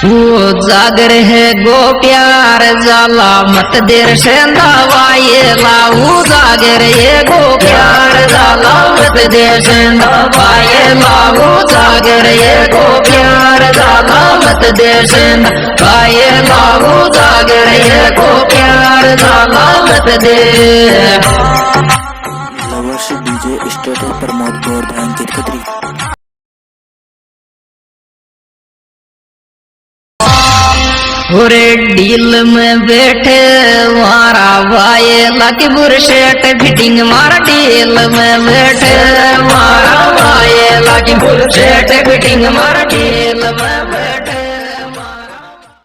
वो जागर है गो प्यार जाला मत देर से दवाएला। वो जागर है गो प्यार जाला मत देर से दवाएला। वो जागर है गो प्यार जाला मत देर से दवाएला। वो जागर है गो प्यार जाला मत देर। लवर्स डीजे स्टेटस प्रमोद गौर ध्यानचंद खत्री। पूरे डील में बैठे मारा भाई लाकी बुरशेट फिटिंग मारा डील में बैठे मारा भाई लाकी बुरशेट फिटिंग मारा डील में।